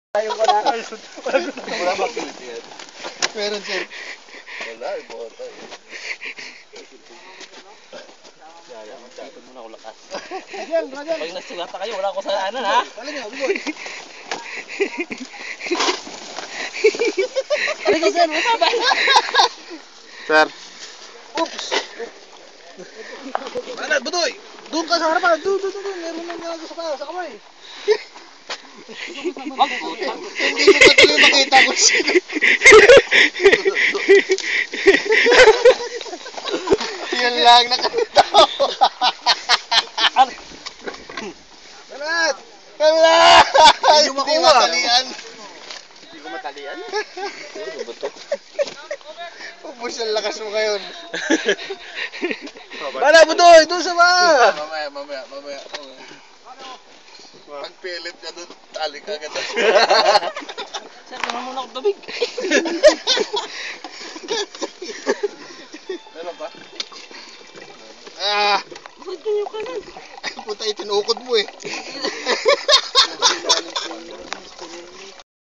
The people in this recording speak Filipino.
Yung wala ka. Wala ba Philippines? Meron sir. Wala, ibota eh. Yaya, magtapon muna ako lakas. Pag nagsugata kayo, wala ko sa anan ha? Wala niya, buboy. Ano ko sir, masabay. Sir. Oops. Manat, budoy. Doon ka sa harapan. Doon. Meron nang nagawa sa kamay. Hindi Hindi mo pa tuloy makita ko siya. Yan lang nakatawa. Manat! Wala! Hindi mo makuha. matalian. Hindi ko matalian. Ano ba ito? Ubus ang lakas mo ngayon. Bala, budoy! Doon sa ba? Mamaya. Pagpilit ka doon, tali ka agad. Sir, naman muna akong tubig. Meron ba? Ah! Bakit ganyan ka na? Puta, itinukod mo eh.